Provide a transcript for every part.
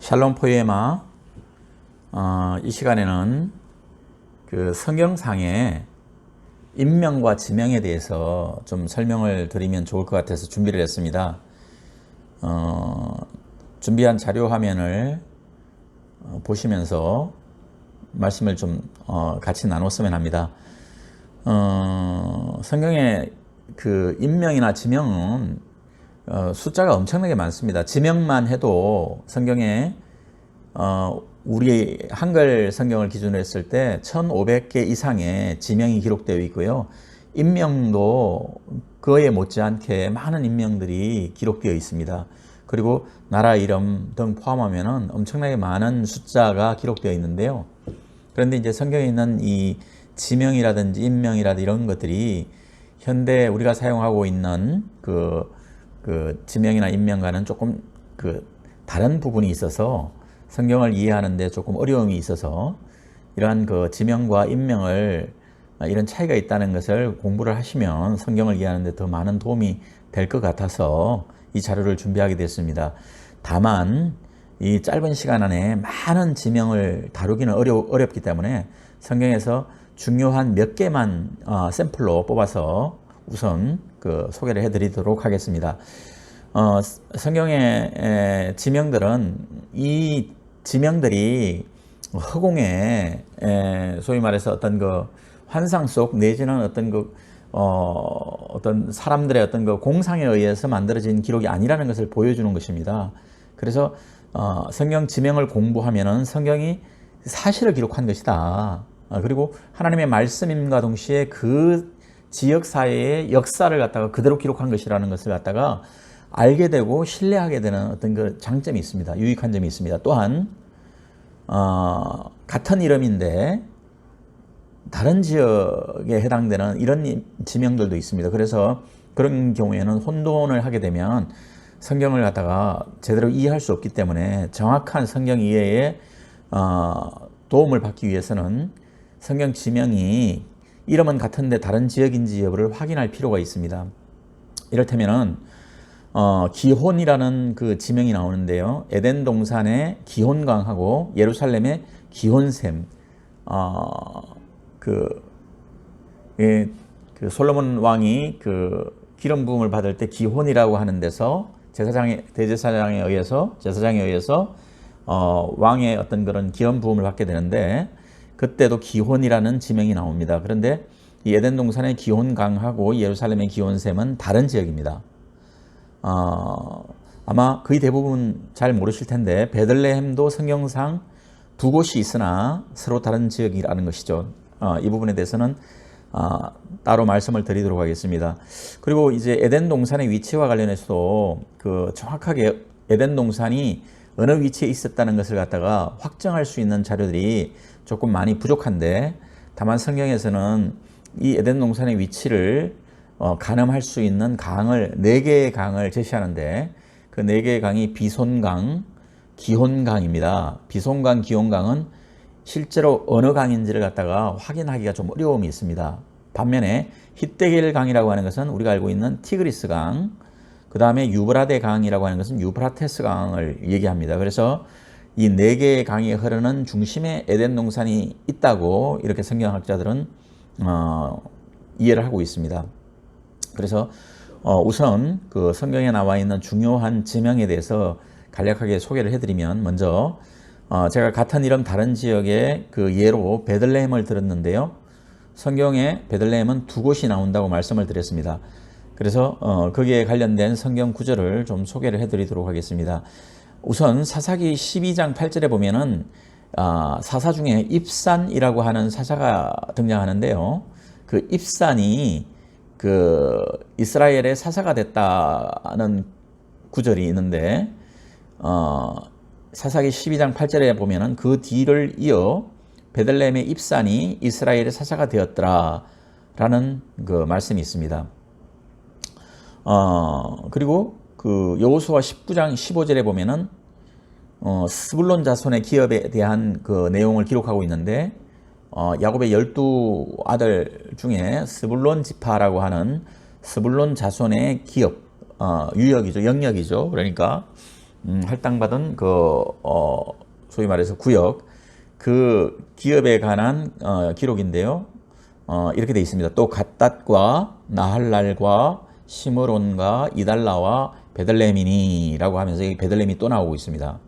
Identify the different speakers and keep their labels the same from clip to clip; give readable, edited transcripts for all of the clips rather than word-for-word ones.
Speaker 1: 샬롬 포에마. 이 시간에는 그 성경상의 인명과 지명에 대해서 좀 설명을 드리면 좋을 것 같아서 준비를 했습니다. 준비한 자료 화면을 보시면서 말씀을 좀 같이 나눴으면 합니다. 성경의 그 인명이나 지명은 숫자가 엄청나게 많습니다. 지명만 해도 성경에 우리 한글 성경을 기준으로 했을 때 1500개 이상의 지명이 기록되어 있고요. 인명도 그에 못지않게 많은 인명들이 기록되어 있습니다. 그리고 나라 이름 등 포함하면 엄청나게 많은 숫자가 기록되어 있는데요. 그런데 이제 성경에 있는 이 지명이라든지 인명이라든지 이런 것들이 현대 우리가 사용하고 있는 그 지명이나 인명과는 조금 다른 부분이 있어서 성경을 이해하는데 조금 어려움이 있어서 이러한 그 지명과 인명을 이런 차이가 있다는 것을 공부를 하시면 성경을 이해하는데 더 많은 도움이 될 것 같아서 이 자료를 준비하게 됐습니다. 다만 이 짧은 시간 안에 많은 지명을 다루기는 어렵기 때문에 성경에서 중요한 몇 개만 샘플로 뽑아서 우선 소개를 해드리도록 하겠습니다. 성경의 지명들은 이 지명들이 허공에 소위 말해서 어떤 환상 속 내지는 어떤 사람들의 어떤 공상에 의해서 만들어진 기록이 아니라는 것을 보여주는 것입니다. 그래서 성경 지명을 공부하면은 성경이 사실을 기록한 것이다. 그리고 하나님의 말씀임과 동시에 그 지역 사회의 역사를 갖다가 그대로 기록한 것이라는 것을 갖다가 알게 되고 신뢰하게 되는 어떤 장점이 있습니다. 유익한 점이 있습니다. 또한 같은 이름인데 다른 지역에 해당되는 이런 지명들도 있습니다. 그래서 그런 경우에는 혼돈을 하게 되면 성경을 갖다가 제대로 이해할 수 없기 때문에 정확한 성경 이해에 도움을 받기 위해서는 성경 지명이 이름은 같은데 다른 지역인지 여부를 확인할 필요가 있습니다. 이를테면은 기혼이라는 그 지명이 나오는데요. 에덴 동산의 기혼강하고 예루살렘의 기혼샘. 솔로몬 왕이 기름 부음을 받을 때 기혼이라고 하는 데서 대제사장에 의해서 왕의 어떤 그런 기름 부음을 받게 되는데 그때도 기혼이라는 지명이 나옵니다. 그런데 이 에덴 동산의 기혼강하고 예루살렘의 기혼샘은 다른 지역입니다. 아마 거의 대부분 잘 모르실 텐데 베들레헴도 성경상 두 곳이 있으나 서로 다른 지역이라는 것이죠. 이 부분에 대해서는 따로 말씀을 드리도록 하겠습니다. 그리고 이제 에덴 동산의 위치와 관련해서도 정확하게 에덴 동산이 어느 위치에 있었다는 것을 갖다가 확정할 수 있는 자료들이 조금 많이 부족한데 다만 성경에서는 이 에덴 동산의 위치를 가늠할 수 있는 강을 4개의 강을 제시하는데 그 4개의 강이 비손강, 기혼강입니다. 비손강, 기혼강은 실제로 어느 강인지를 갖다가 확인하기가 좀 어려움이 있습니다. 반면에 히데겔 강이라고 하는 것은 우리가 알고 있는 티그리스 강, 그 다음에 유브라데 강이라고 하는 것은 유프라테스 강을 얘기합니다. 그래서 이 4개의 강이 흐르는 중심에 에덴 동산이 있다고 이렇게 성경학자들은 이해를 하고 있습니다. 그래서 우선 성경에 나와 있는 중요한 지명에 대해서 간략하게 소개를 해드리면 먼저 제가 같은 이름 다른 지역의 예로 베들레헴을 들었는데요. 성경에 베들레헴은 두 곳이 나온다고 말씀을 드렸습니다. 그래서 거기에 관련된 성경 구절을 좀 소개를 해드리도록 하겠습니다. 우선 사사기 12장 8절에 보면은 사사 중에 입산이라고 하는 사사가 등장하는데요. 그 입산이 이스라엘의 사사가 됐다는 구절이 있는데 사사기 12장 8절에 보면은 그 뒤를 이어 베들레헴의 입산이 이스라엘의 사사가 되었더라 라는 말씀이 있습니다. 그리고 여호수아 19장 15절에 보면은 스불론 자손의 기업에 대한 내용을 기록하고 있는데 야곱의 12아들 중에 스불론 지파라고 하는 스불론 자손의 기업, 유역이죠, 영역이죠. 그러니까 할당받은 소위 말해서 구역, 그 기업에 관한 기록인데요. 이렇게 되어 있습니다. 또 갓닷과 나할랄과 시므론과 이달라와 베들레헴이니라고 하면서 이 베들레헴이 또 나오고 있습니다.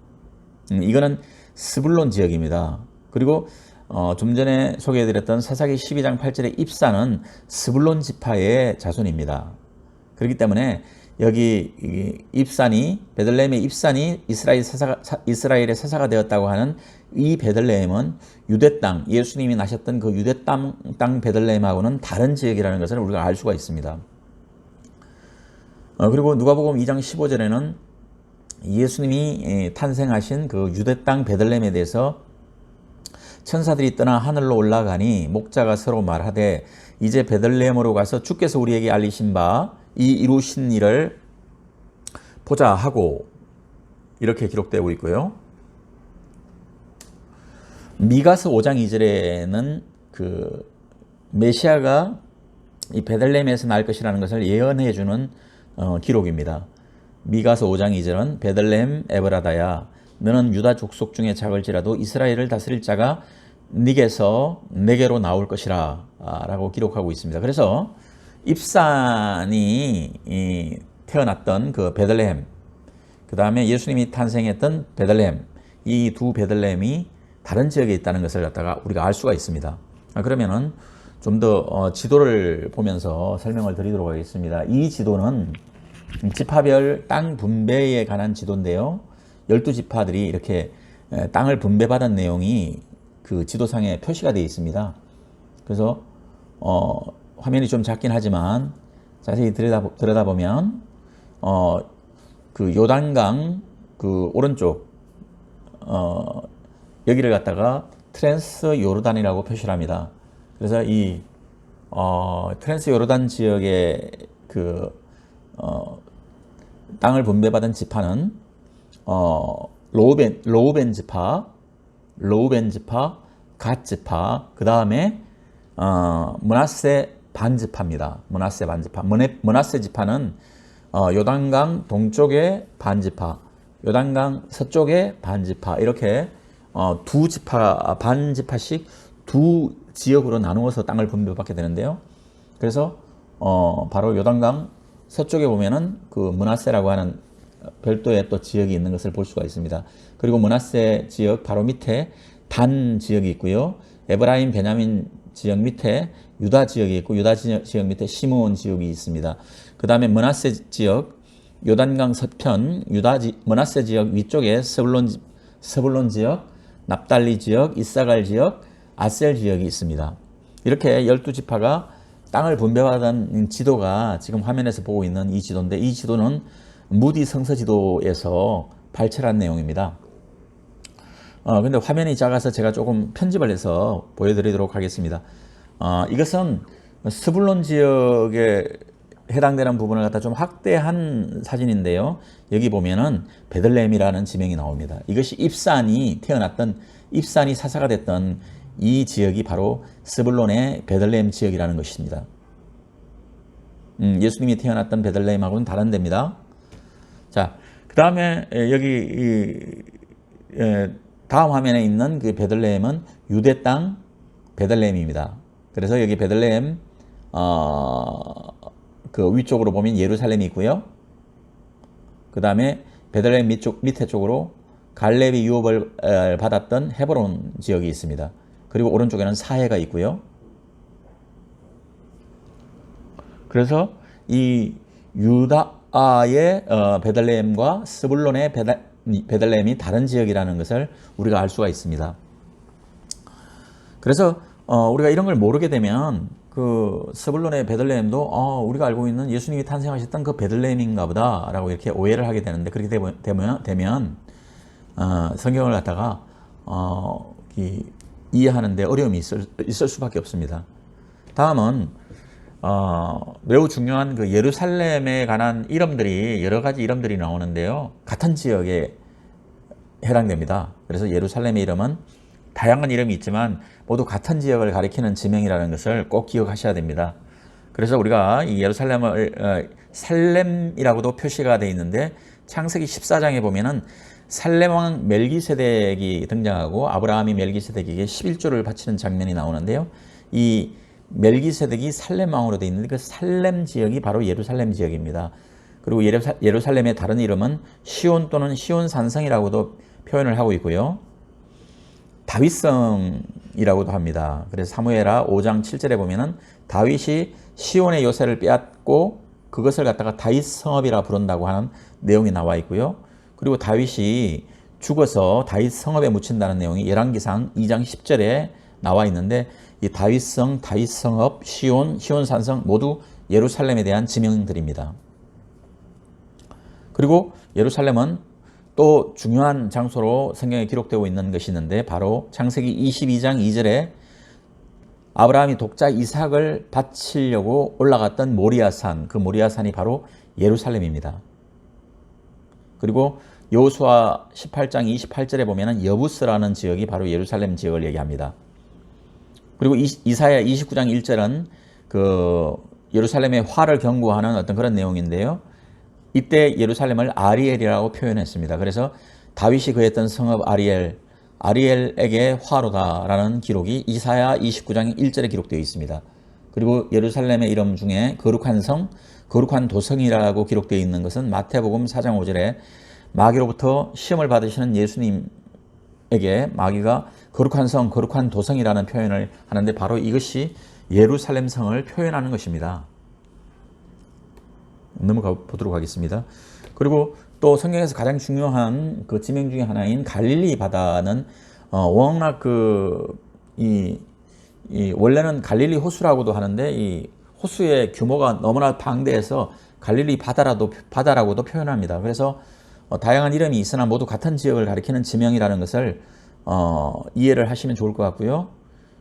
Speaker 1: 이거는 스불론 지역입니다. 그리고 좀 전에 소개해드렸던 사사기 12장 8절의 입사는 스불론 지파의 자손입니다. 그렇기 때문에 여기 입산이, 베들레헴의 입산이 이스라엘의 사사가 되었다고 하는 이 베들레헴은 유대 땅, 예수님이 나셨던 그 유대 땅 베들레헴하고는 다른 지역이라는 것을 우리가 알 수가 있습니다. 그리고 누가복음 2장 15절에는 예수님이 탄생하신 그 유대 땅 베들레헴에 대해서 천사들이 떠나 하늘로 올라가니 목자가 서로 말하되 이제 베들레헴으로 가서 주께서 우리에게 알리신 바 이 이루신 일을 보자 하고 이렇게 기록되고 있고요. 미가서 5장 2절에는 그 메시아가 이 베들레헴에서 날 것이라는 것을 예언해 주는 기록입니다. 미가서 5장 2절은 베들레헴 에브라다야 너는 유다 족속 중에 작을지라도 이스라엘을 다스릴 자가 네게서 내게로 나올 것이라 라고 기록하고 있습니다. 그래서 입산이 태어났던 그 베들레헴, 그 다음에 예수님이 탄생했던 베들레헴, 이 두 베들레헴이 다른 지역에 있다는 것을 갖다가 우리가 알 수가 있습니다. 그러면은 좀 더 지도를 보면서 설명을 드리도록 하겠습니다. 이 지도는 지파별 땅 분배에 관한 지도인데요. 12지파들이 이렇게 땅을 분배받은 내용이 그 지도상에 표시가 되어 있습니다. 그래서 화면이 좀 작긴 하지만 자세히 들여다보면 그 요단강 그 오른쪽 여기를 갖다가 트랜스 요르단이라고 표시를 합니다. 그래서 이 트랜스 요르단 지역의 그 땅을 분배받은 지파는 로우벤 지파, 갓 지파, 그 다음에 므낫세 반지파입니다. 므낫세 반지파. 므낫세 지파는 요단강 동쪽의 반지파, 요단강 서쪽의 반지파, 이렇게 두 지파, 반지파씩 두 지역으로 나누어서 땅을 분배받게 되는데요. 그래서 바로 요단강 서쪽에 보면은 그 므낫세라고 하는 별도의 또 지역이 있는 것을 볼 수가 있습니다. 그리고 므낫세 지역 바로 밑에 단 지역이 있고요. 에브라임, 베냐민 지역 밑에 유다 지역이 있고 유다 지역 밑에 시므온 지역이 있습니다. 그 다음에 므낫세 지역, 요단강 서편, 므낫세 지역 위쪽에 스불론 지역, 납달리 지역, 이사갈 지역, 아셀 지역이 있습니다. 이렇게 12지파가 땅을 분배받은 지도가 지금 화면에서 보고 있는 이 지도인데, 이 지도는 무디 성서지도에서 발췌한 내용입니다. 근데 화면이 작아서 제가 조금 편집을 해서 보여드리도록 하겠습니다. 이것은 스불론 지역에 해당되는 부분을 갖다 좀 확대한 사진인데요. 여기 보면은 베들레헴이라는 지명이 나옵니다. 이것이 입산이 사사가 됐던 이 지역이 바로 스불론의 베들레헴 지역이라는 것입니다. 예수님이 태어났던 베들레헴하고는 다른 데입니다. 자, 그 다음에 여기 다음 화면에 있는 그 베들레헴은 유대 땅 베들레헴입니다. 그래서 여기 베들레헴 그 위쪽으로 보면 예루살렘이 있고요. 그 다음에 베들레헴 밑에 쪽으로 갈렙이 유업을 받았던 헤브론 지역이 있습니다. 그리고 오른쪽에는 사해가 있고요. 그래서 이 유다의 베들레헴과 스불론의 베들레헴이 다른 지역이라는 것을 우리가 알 수가 있습니다. 그래서 우리가 이런 걸 모르게 되면 그 스불론의 베들레헴도 우리가 알고 있는 예수님이 탄생하셨던 그 베들레헴인가 보다 라고 이렇게 오해를 하게 되는데, 그렇게 되면 성경을 갖다가 이해하는데 어려움이 있을 수밖에 없습니다. 다음은 매우 중요한 그 예루살렘에 관한 이름들이, 여러 가지 이름들이 나오는데요. 같은 지역에 해당됩니다. 그래서 예루살렘의 이름은 다양한 이름이 있지만 모두 같은 지역을 가리키는 지명이라는 것을 꼭 기억하셔야 됩니다. 그래서 우리가 이 예루살렘을 살렘이라고도 표시가 되어 있는데, 창세기 14장에 보면은 살렘 왕 멜기세덱이 등장하고 아브라함이 멜기세덱에게 11조를 바치는 장면이 나오는데요. 이 멜기세덱이 살렘 왕으로 되어 있는데 그 살렘 지역이 바로 예루살렘 지역입니다. 그리고 예루살렘의 다른 이름은 시온 또는 시온 산성이라고도 표현을 하고 있고요. 다윗성이라고도 합니다. 그래서 사무엘하 5장 7절에 보면은 다윗이 시온의 요새를 빼앗고 그것을 갖다가 다윗 성읍이라 부른다고 하는 내용이 나와 있고요. 그리고 다윗이 죽어서 다윗 성읍에 묻힌다는 내용이 열왕기상 2장 10절에 나와 있는데 이 다윗성, 다윗 성읍, 시온, 시온 산성 모두 예루살렘에 대한 지명들입니다. 그리고 예루살렘은 또 중요한 장소로 성경에 기록되고 있는 것이 있는데 바로 창세기 22장 2절에 아브라함이 독자 이삭을 바치려고 올라갔던 모리아산, 그 모리아산이 바로 예루살렘입니다. 그리고 여호수아 18장 28절에 보면 여부스라는 지역이 바로 예루살렘 지역을 얘기합니다. 그리고 이사야 29장 1절은 그 예루살렘의 화를 경고하는 어떤 그런 내용인데요. 이때 예루살렘을 아리엘이라고 표현했습니다. 그래서 다윗이 거했던 성읍 아리엘에게 화로다라는 기록이 이사야 29장 1절에 기록되어 있습니다. 그리고 예루살렘의 이름 중에 거룩한 성, 거룩한 도성이라고 기록되어 있는 것은 마태복음 4장 5절에 마귀로부터 시험을 받으시는 예수님에게 마귀가 거룩한 성, 거룩한 도성이라는 표현을 하는데 바로 이것이 예루살렘 성을 표현하는 것입니다. 넘어가 보도록 하겠습니다. 그리고 또 성경에서 가장 중요한 그 지명 중에 하나인 갈릴리 바다는 워낙 원래는 갈릴리 호수라고도 하는데 이 호수의 규모가 너무나 방대해서 갈릴리 바다라고도 표현합니다. 그래서 다양한 이름이 있으나 모두 같은 지역을 가리키는 지명이라는 것을 이해를 하시면 좋을 것 같고요.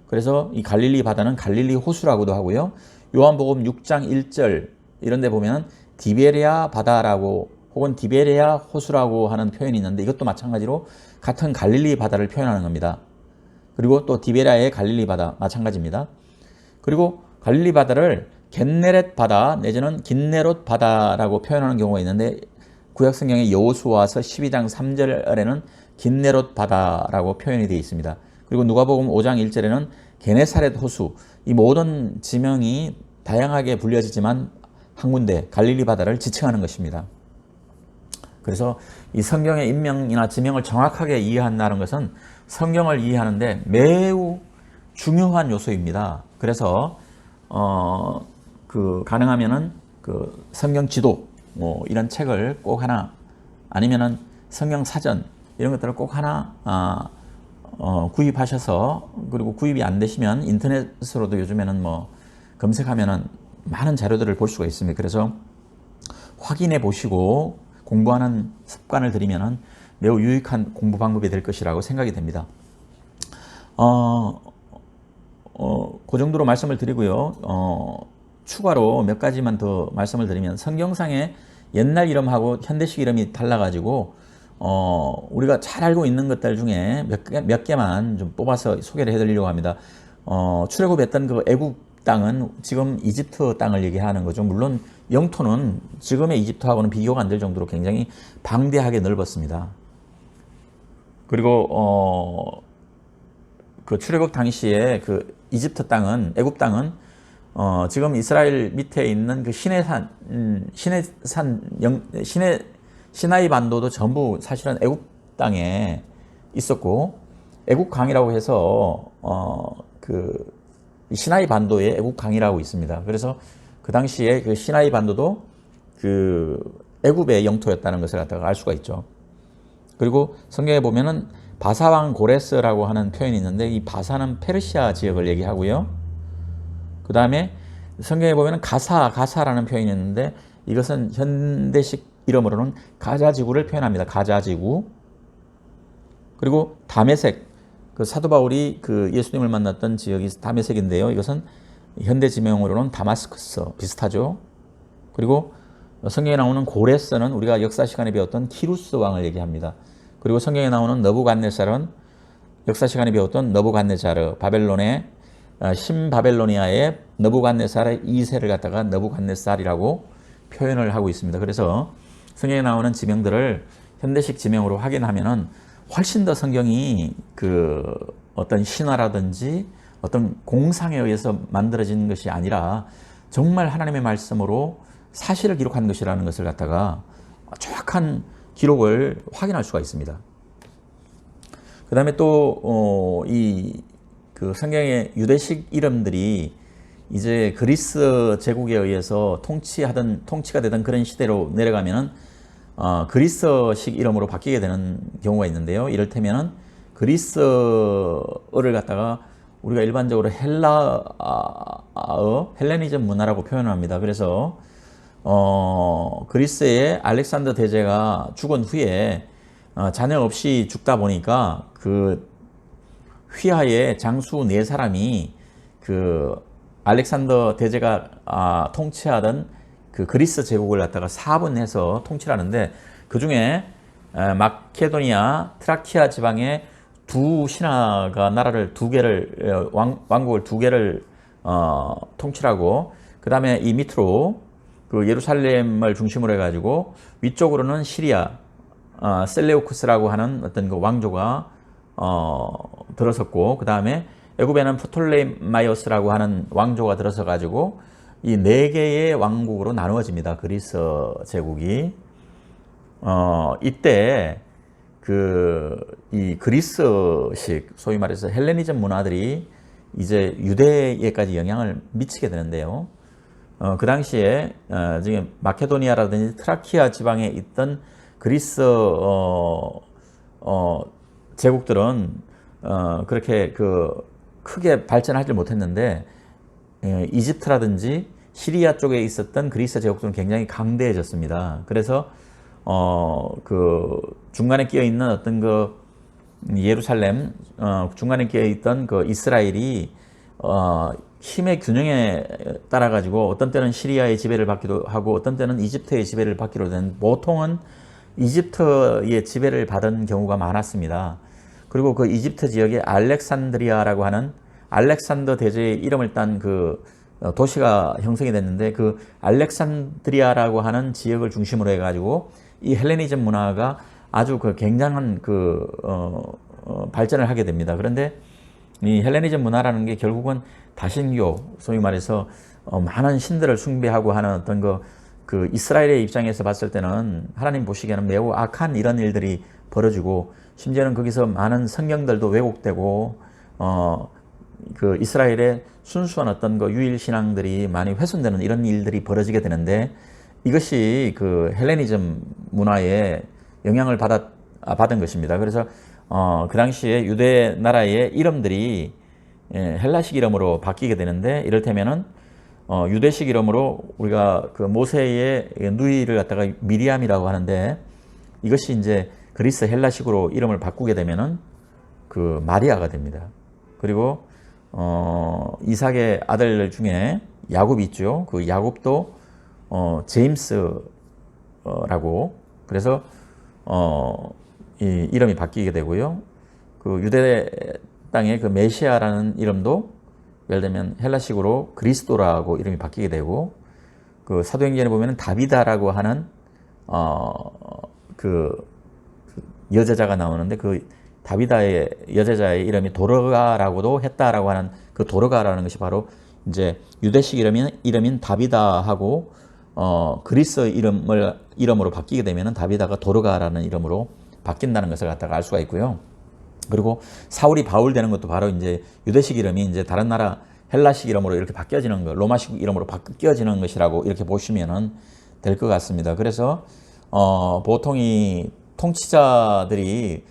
Speaker 1: 그래서 이 갈릴리 바다는 갈릴리 호수라고도 하고요. 요한복음 6장 1절 이런 데 보면 디베레아 바다라고 혹은 디베레아 호수라고 하는 표현이 있는데 이것도 마찬가지로 같은 갈릴리 바다를 표현하는 겁니다. 그리고 또 디베레아의 갈릴리 바다 마찬가지입니다. 그리고 갈릴리 바다를 겟네렛 바다 내지는 긴네롯 바다라고 표현하는 경우가 있는데 구약 성경의 여호수아서 12장 3절에는 긴네롯 바다라고 표현이 되어 있습니다. 그리고 누가복음 5장 1절에는 게네사렛 호수, 이 모든 지명이 다양하게 불려지지만 한 군데 갈릴리 바다를 지칭하는 것입니다. 그래서 이 성경의 인명이나 지명을 정확하게 이해한다는 것은 성경을 이해하는데 매우 중요한 요소입니다. 그래서 가능하면은 그 성경 지도 이런 책을 꼭 하나 아니면은 성경 사전 이런 것들을 꼭 하나 구입하셔서 그리고 구입이 안 되시면 인터넷으로도 요즘에는 검색하면은 많은 자료들을 볼 수가 있습니다. 그래서 확인해 보시고 공부하는 습관을 들이면은 매우 유익한 공부 방법이 될 것이라고 생각이 됩니다. 그 정도로 말씀을 드리고요. 추가로 몇 가지만 더 말씀을 드리면 성경상의 옛날 이름하고 현대식 이름이 달라가지고 우리가 잘 알고 있는 것들 중에 몇 개만 좀 뽑아서 소개를 해드리려고 합니다. 출애굽했던 그 애국 땅은 지금 이집트 땅을 얘기하는 거죠. 물론 영토는 지금의 이집트하고는 비교가 안 될 정도로 굉장히 방대하게 넓었습니다. 그리고 그 출애굽 당시에 그 이집트 땅은 애국 땅은 지금 이스라엘 밑에 있는 그 시나이 반도도 전부 사실은 애국 땅에 있었고 애국 강이라고 해서 그 시나이 반도에 애국 강이라고 있습니다. 그래서 그 당시에 그 시나이 반도도 그 애굽의 영토였다는 것을 갖다가 알 수가 있죠. 그리고 성경에 보면은 바사왕 고레스라고 하는 표현이 있는데 이 바사는 페르시아 지역을 얘기하고요. 그 다음에 성경에 보면은 가사라는 표현이 있는데 이것은 현대식 이름으로는 가자지구를 표현합니다. 가자지구. 그리고 다메섹, 그 사도 바울이 그 예수님을 만났던 지역이 다메섹인데요. 이것은 현대 지명으로는 다마스커스 비슷하죠. 그리고 성경에 나오는 고레스는 우리가 역사 시간에 배웠던 키루스 왕을 얘기합니다. 그리고 성경에 나오는 너부갓네살은 역사 시간에 배웠던 너부갓네자르, 바벨론의 신바벨로니아의 너부갓네살의 2세를 갖다가 너부갓네살이라고 표현을 하고 있습니다. 그래서 성경에 나오는 지명들을 현대식 지명으로 확인하면은 훨씬 더 성경이 그 어떤 신화라든지 어떤 공상에 의해서 만들어진 것이 아니라 정말 하나님의 말씀으로 사실을 기록한 것이라는 것을 갖다가 정확한 기록을 확인할 수가 있습니다. 그 다음에 또 이 그 성경의 유대식 이름들이 이제 그리스 제국에 의해서 통치가 되던 그런 시대로 내려가면은 그리스식 이름으로 바뀌게 되는 경우가 있는데요. 이를테면은 그리스어를 갖다가 우리가 일반적으로 헬레니즘 문화라고 표현합니다. 그래서 그리스의 알렉산더 대제가 죽은 후에 자녀 없이 죽다 보니까 그 휘하의 장수 4사람이 그 알렉산더 대제가 통치하던 그 그리스 제국을 갖다가 사분해서 통치를 하는데, 그 중에 마케도니아, 트라키아 지방의 두 신하가 나라를 두 개를 왕국을 두 개를 통치하고, 그 다음에 이 밑으로 그 예루살렘을 중심으로 해가지고 위쪽으로는 시리아 셀레우쿠스라고 하는 어떤 그 왕조가 들어섰고, 그 다음에 애굽에는 프톨레마이오스라고 하는 왕조가 들어서 가지고 이 4개의 왕국으로 나누어집니다. 그리스 제국이. 이때 이 그리스식, 소위 말해서 헬레니즘 문화들이 이제 유대에까지 영향을 미치게 되는데요. 그 당시에 지금 마케도니아라든지 트라키아 지방에 있던 그리스 제국들은 그렇게 크게 발전하지 못했는데, 이집트라든지 시리아 쪽에 있었던 그리스 제국들은 굉장히 강대해졌습니다. 그래서 그 중간에 끼어 있는 어떤 그 예루살렘, 중간에 끼어 있던 그 이스라엘이 힘의 균형에 따라 가지고 어떤 때는 시리아의 지배를 받기도 하고 어떤 때는 이집트의 지배를 받기로 된, 보통은 이집트의 지배를 받은 경우가 많았습니다. 그리고 그 이집트 지역에 알렉산드리아라고 하는 알렉산더 대제의 이름을 딴 그 도시가 형성이 됐는데, 그 알렉산드리아라고 하는 지역을 중심으로 해가지고 이 헬레니즘 문화가 아주 그 굉장한 발전을 하게 됩니다. 그런데 이 헬레니즘 문화라는 게 결국은 다신교, 소위 말해서 많은 신들을 숭배하고 하는 어떤 그 이스라엘의 입장에서 봤을 때는 하나님 보시기에는 매우 악한 이런 일들이 벌어지고, 심지어는 거기서 많은 성경들도 왜곡되고 그 이스라엘의 순수한 어떤 그 유일 신앙들이 많이 훼손되는 이런 일들이 벌어지게 되는데, 이것이 그 헬레니즘 문화에 영향을 받은 것입니다. 그래서 그 당시에 유대 나라의 이름들이 헬라식 이름으로 바뀌게 되는데, 이를테면은 유대식 이름으로 우리가 그 모세의 누이를 갖다가 미리암이라고 하는데, 이것이 이제 그리스 헬라식으로 이름을 바꾸게 되면은 그 마리아가 됩니다. 그리고 이삭의 아들 중에 야곱이 있죠. 그 야곱도 제임스라고, 그래서 이 이름이 바뀌게 되고요. 그 유대 땅의 그 메시아라는 이름도 예를 들면 헬라식으로 그리스도라고 이름이 바뀌게 되고, 그 사도행전에 보면은 다비다라고 하는 그 여제자가 나오는데, 그 다비다의 여제자의 이름이 도르가라고도 했다라고 하는, 그 도르가라는 것이 바로 이제 유대식 이름인 다비다하고 그리스 이름으로 바뀌게 되면은 다비다가 도르가라는 이름으로 바뀐다는 것을 갖다가 알 수가 있고요. 그리고 사울이 바울 되는 것도 바로 이제 유대식 이름이 이제 다른 나라 헬라식 이름으로 이렇게 바뀌어지는 것, 로마식 이름으로 바뀌어지는 것이라고 이렇게 보시면은 될 것 같습니다. 그래서 보통 이 통치자들이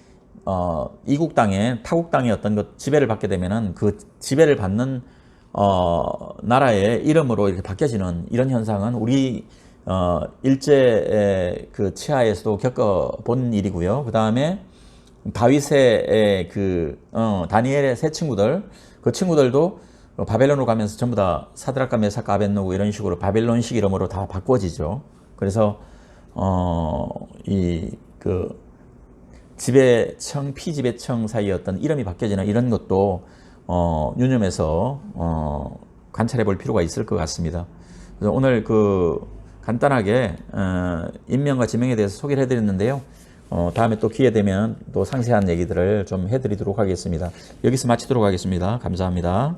Speaker 1: 이국 땅에 타국 땅에 어떤 것 지배를 받게 되면은 그 지배를 받는 나라의 이름으로 이렇게 바뀌어지는 이런 현상은 우리 일제 그 치하에서도 겪어본 일이고요. 그 다음에 다윗의 다니엘의 세 친구들, 그 친구들도 바벨론으로 가면서 전부 다 사드락과 메삭과 아벳노고 이런 식으로 바벨론식 이름으로 다 바꿔지죠. 그래서 지배청, 피지배청 사이의 어떤 이름이 바뀌어지는 이런 것도 유념해서 관찰해 볼 필요가 있을 것 같습니다. 그래서 오늘 간단하게 인명과 지명에 대해서 소개를 해드렸는데요. 다음에 또 기회 되면 또 상세한 얘기들을 좀 해드리도록 하겠습니다. 여기서 마치도록 하겠습니다. 감사합니다.